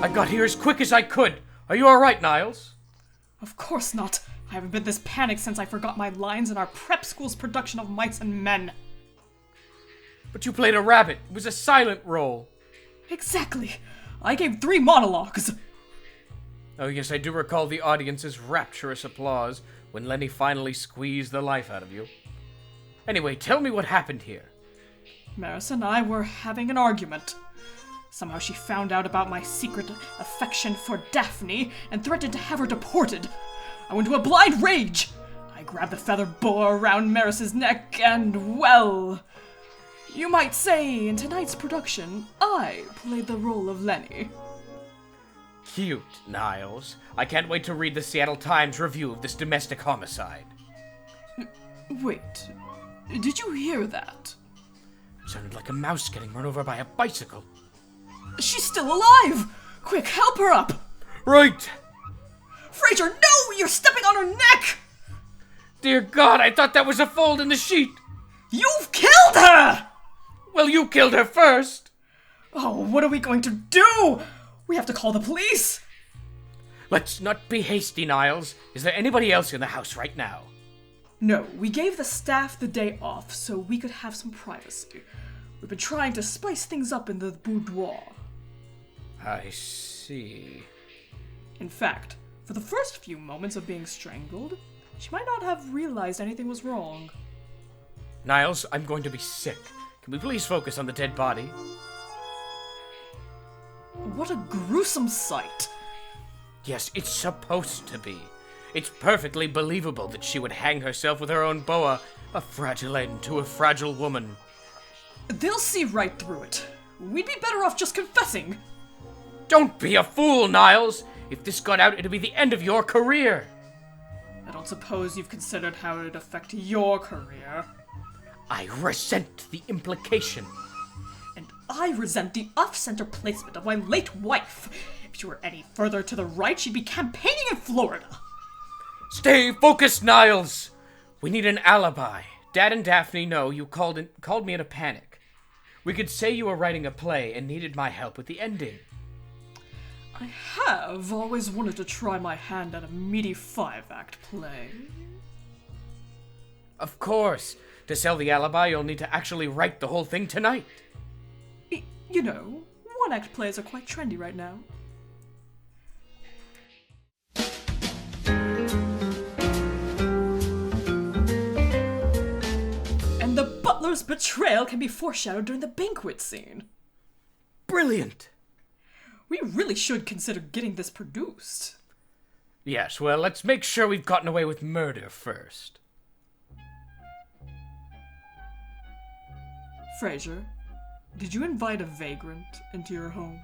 I got here as quick as I could. Are you alright, Niles? Of course not. I haven't been this panicked since I forgot my lines in our prep school's production of Mice and Men. But you played a rabbit. It was a silent role. Exactly. I gave 3 monologues. Oh yes, I do recall the audience's rapturous applause when Lenny finally squeezed the life out of you. Anyway, tell me what happened here. Maris and I were having an argument. Somehow she found out about my secret affection for Daphne and threatened to have her deported. I went into a blind rage. I grabbed the feather boa around Maris's neck and, well, you might say in tonight's production, I played the role of Lenny. Cute, Niles. I can't wait to read the Seattle Times review of this domestic homicide. Wait, did you hear that? Sounded like a mouse getting run over by a bicycle. She's still alive! Quick, help her up! Right! Frasier, no! You're stepping on her neck! Dear God, I thought that was a fold in the sheet! You've killed her! Well, you killed her first! Oh, what are we going to do? We have to call the police! Let's not be hasty, Niles. Is there anybody else in the house right now? No, we gave the staff the day off so we could have some privacy. We've been trying to spice things up in the boudoir. I see. In fact, for the first few moments of being strangled, she might not have realized anything was wrong. Niles, I'm going to be sick. Can we please focus on the dead body? What a gruesome sight! Yes, it's supposed to be. It's perfectly believable that she would hang herself with her own boa, a fragile end to a fragile woman. They'll see right through it. We'd be better off just confessing. Don't be a fool, Niles! If this got out, it'd be the end of your career! I don't suppose you've considered how it'd affect your career. I resent the implication. And I resent the off-center placement of my late wife. If she were any further to the right, she'd be campaigning in Florida. Stay focused, Niles! We need an alibi. Dad and Daphne know you called me in a panic. We could say you were writing a play and needed my help with the ending. I have always wanted to try my hand at a meaty 5-act play. Of course. To sell the alibi, you'll need to actually write the whole thing tonight. You know, 1-act plays are quite trendy right now. And the butler's betrayal can be foreshadowed during the banquet scene. Brilliant! We really should consider getting this produced. Yes, well, let's make sure we've gotten away with murder first. Frasier, did you invite a vagrant into your home?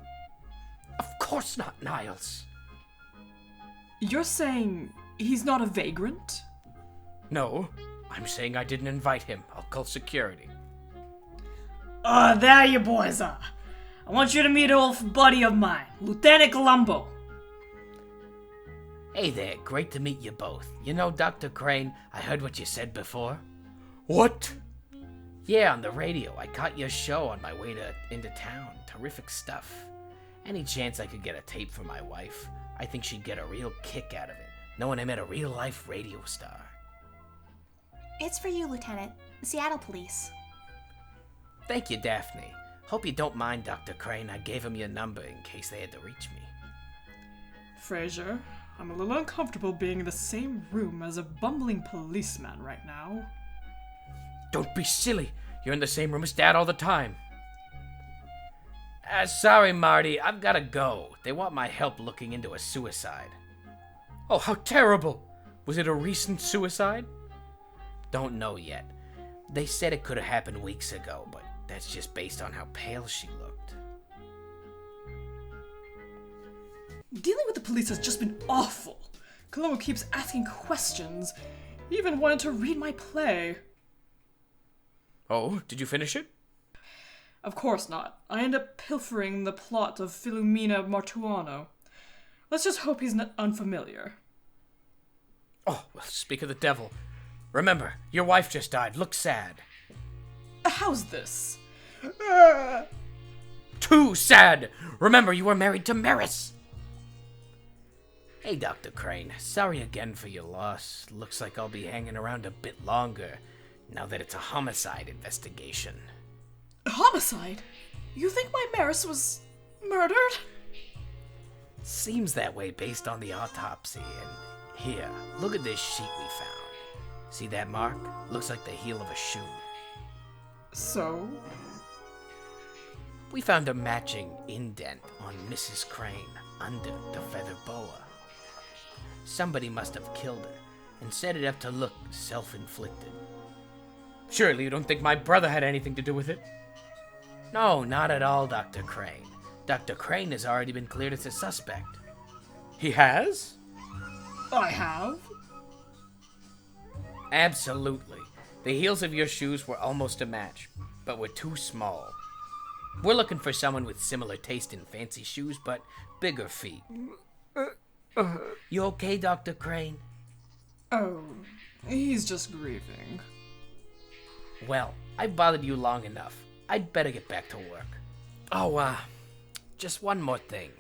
Of course not, Niles. You're saying he's not a vagrant? No, I'm saying I didn't invite him. I'll call security. There you boys are. I want you to meet an old buddy of mine, Lieutenant Columbo. Hey there, great to meet you both. You know, Dr. Crane, I heard what you said before. What? Yeah, on the radio. I caught your show on my way into town. Terrific stuff. Any chance I could get a tape for my wife? I think she'd get a real kick out of it, knowing I met a real-life radio star. It's for you, Lieutenant. The Seattle Police. Thank you, Daphne. Hope you don't mind, Dr. Crane. I gave him your number in case they had to reach me. Frasier, I'm a little uncomfortable being in the same room as a bumbling policeman right now. Don't be silly. You're in the same room as Dad all the time. Sorry, Marty. I've gotta go. They want my help looking into a suicide. Oh, how terrible. Was it a recent suicide? Don't know yet. They said it could have happened weeks ago, but that's just based on how pale she looked. Dealing with the police has just been awful. Columbo keeps asking questions. He even wanted to read my play. Oh, did you finish it? Of course not. I end up pilfering the plot of Filomena Martuano. Let's just hope he's not unfamiliar. Oh, well, speak of the devil. Remember, your wife just died. Look sad. How's this? Too sad! Remember, you were married to Maris! Hey, Dr. Crane. Sorry again for your loss. Looks like I'll be hanging around a bit longer, now that it's a homicide investigation. Homicide? You think my Maris was murdered? Seems that way based on the autopsy, and here, look at this sheet we found. See that mark? Looks like the heel of a shoe. So? We found a matching indent on Mrs. Crane under the feather boa. Somebody must have killed her and set it up to look self-inflicted. Surely you don't think my brother had anything to do with it? No, not at all, Dr. Crane. Dr. Crane has already been cleared as a suspect. He has? I have. Absolutely. The heels of your shoes were almost a match, but were too small. We're looking for someone with similar taste in fancy shoes, but bigger feet. You okay, Dr. Crane? Oh, he's just grieving. Well, I've bothered you long enough. I'd better get back to work. Oh, just one more thing.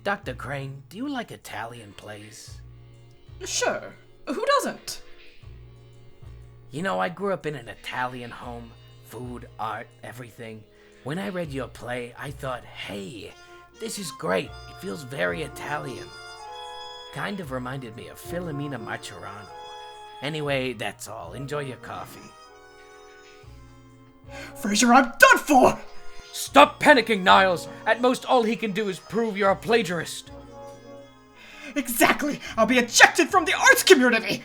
Dr. Crane, do you like Italian plays? Sure, who doesn't? You know, I grew up in an Italian home. Food, art, everything. When I read your play, I thought, hey, this is great. It feels very Italian. Kind of reminded me of Filomena Marturano. Anyway, that's all. Enjoy your coffee. Frasier, I'm done for! Stop panicking, Niles! At most, all he can do is prove you're a plagiarist. Exactly! I'll be ejected from the arts community!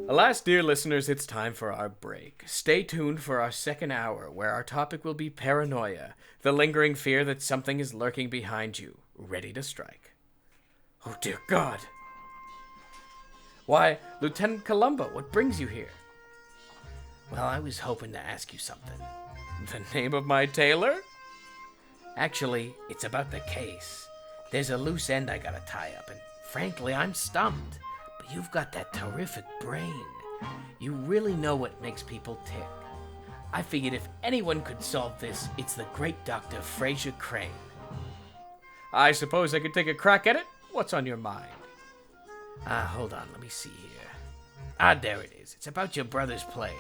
Alas, dear listeners, it's time for our break. Stay tuned for our second hour, where our topic will be paranoia, the lingering fear that something is lurking behind you, ready to strike. Oh, dear God. Why, Lieutenant Columbo, what brings you here? Well, I was hoping to ask you something. The name of my tailor? Actually, it's about the case. There's a loose end I gotta tie up, and frankly, I'm stumped. But you've got that terrific brain. You really know what makes people tick. I figured if anyone could solve this, it's the great Dr. Frasier Crane. I suppose I could take a crack at it? What's on your mind? Hold on, let me see here. There it is. It's about your brother's play.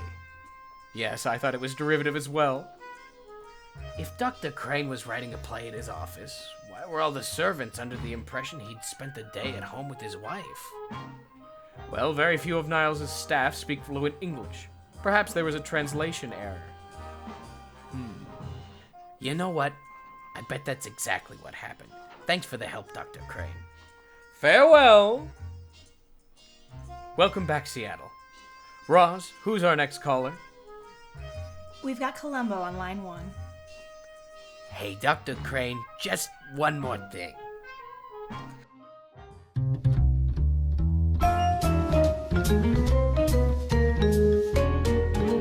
Yes, I thought it was derivative as well. If Dr. Crane was writing a play at his office, why were all the servants under the impression he'd spent the day at home with his wife? Well, very few of Niles' staff speak fluent English. Perhaps there was a translation error. You know what? I bet that's exactly what happened. Thanks for the help, Dr. Crane. Farewell! Welcome back, Seattle. Roz, who's our next caller? We've got Columbo on line 1. Hey, Dr. Crane, just one more thing.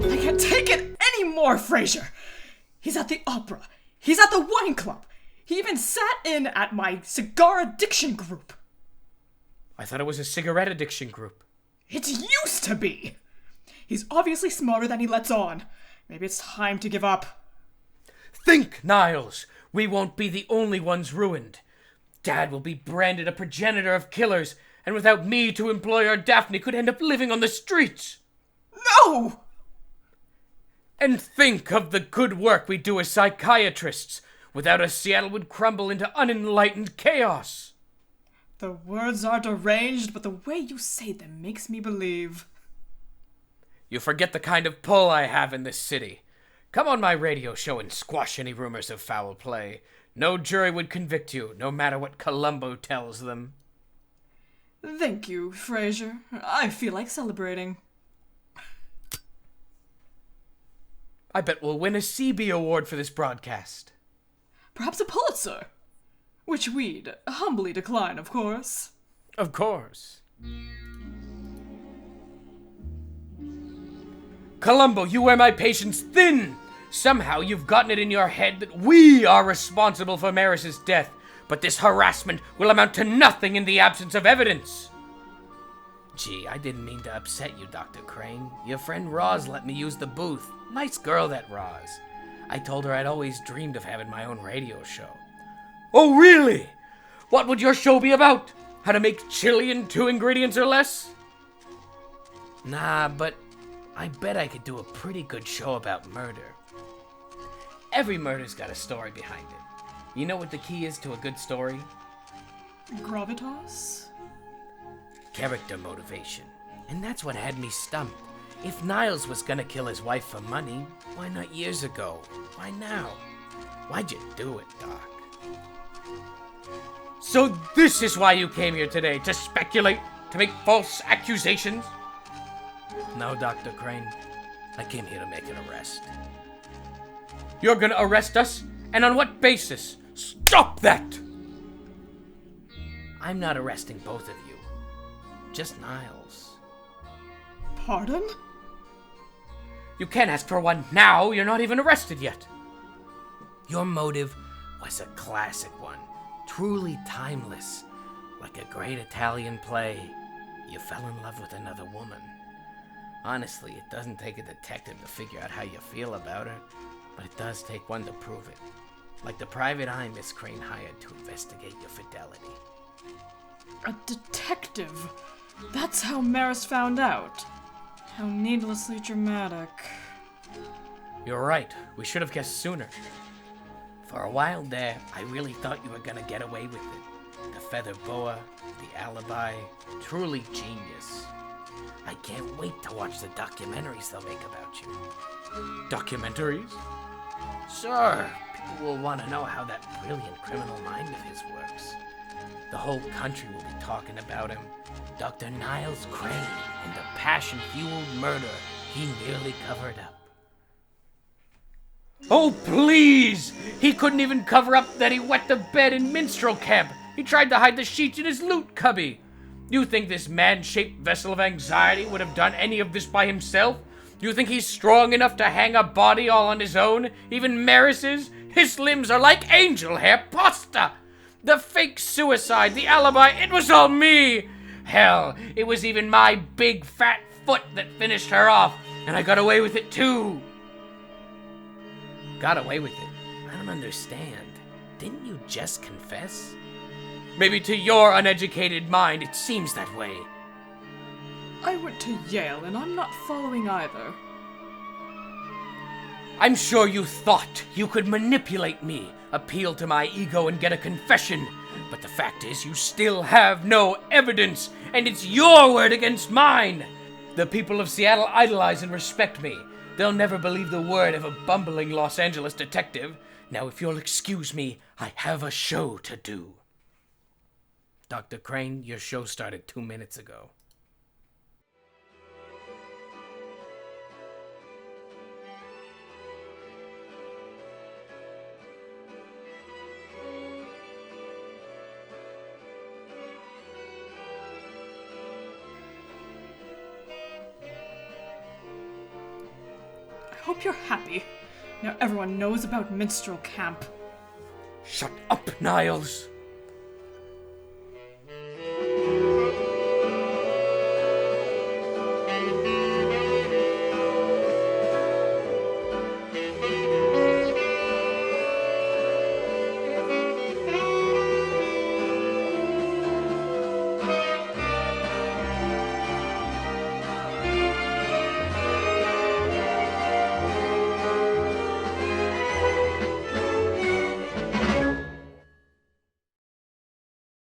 I can't take it anymore, Frasier! He's at the opera. He's at the wine club. He even sat in at my cigar addiction group. I thought it was a cigarette addiction group. It used to be! He's obviously smarter than he lets on. Maybe it's time to give up. Think, Niles! We won't be the only ones ruined. Dad will be branded a progenitor of killers, and without me to employ our Daphne could end up living on the streets. No! And think of the good work we do as psychiatrists. Without us, Seattle would crumble into unenlightened chaos. The words are deranged, but the way you say them makes me believe. You forget the kind of pull I have in this city. Come on my radio show and squash any rumors of foul play. No jury would convict you, no matter what Columbo tells them. Thank you, Frasier. I feel like celebrating. I bet we'll win a CB award for this broadcast. Perhaps a Pulitzer. Which we'd humbly decline, of course. Of course. Columbo, you wear my patience thin! Somehow you've gotten it in your head that we are responsible for Maris's death, but this harassment will amount to nothing in the absence of evidence. Gee, I didn't mean to upset you, Dr. Crane. Your friend Roz let me use the booth. Nice girl, that Roz. I told her I'd always dreamed of having my own radio show. Oh, really? What would your show be about? How to make chili in 2 ingredients or less? Nah, but I bet I could do a pretty good show about murder. Every murder's got a story behind it. You know what the key is to a good story? Gravitas? Character motivation. And that's what had me stumped. If Niles was gonna kill his wife for money, why not years ago? Why now? Why'd you do it, Doc? So this is why you came here today, to speculate, to make false accusations? No, Dr. Crane. I came here to make an arrest. You're gonna arrest us? And on what basis? Stop that! I'm not arresting both of you. Just Niles. Pardon? You can't ask for one now. You're not even arrested yet. Your motive was a classic one. Truly timeless. Like a great Italian play. You fell in love with another woman. Honestly, it doesn't take a detective to figure out how you feel about her, but it does take one to prove it. Like the private eye Miss Crane hired to investigate your fidelity. A detective? That's how Maris found out. How needlessly dramatic. You're right. We should have guessed sooner. For a while there, I really thought you were gonna get away with it. The feather boa, the alibi, truly genius. I can't wait to watch the documentaries they'll make about you. Documentaries? Sure, people will want to know how that brilliant criminal mind of his works. The whole country will be talking about him. Dr. Niles Crane and the passion-fueled murder he nearly covered up. Oh, please! He couldn't even cover up that he wet the bed in minstrel camp. He tried to hide the sheets in his loot cubby. You think this man-shaped vessel of anxiety would have done any of this by himself? You think he's strong enough to hang a body all on his own? Even Maris's? His limbs are like angel hair pasta! The fake suicide, the alibi, it was all me! Hell, it was even my big fat foot that finished her off, and I got away with it too! Got away with it? I don't understand. Didn't you just confess? Maybe to your uneducated mind it seems that way. I went to Yale and I'm not following either. I'm sure you thought you could manipulate me, appeal to my ego and get a confession. But the fact is you still have no evidence, and it's your word against mine. The people of Seattle idolize and respect me. They'll never believe the word of a bumbling Los Angeles detective. Now, if you'll excuse me, I have a show to do. Dr. Crane, your show started 2 minutes ago. I hope you're happy. Now everyone knows about Minstrel Camp. Shut up, Niles.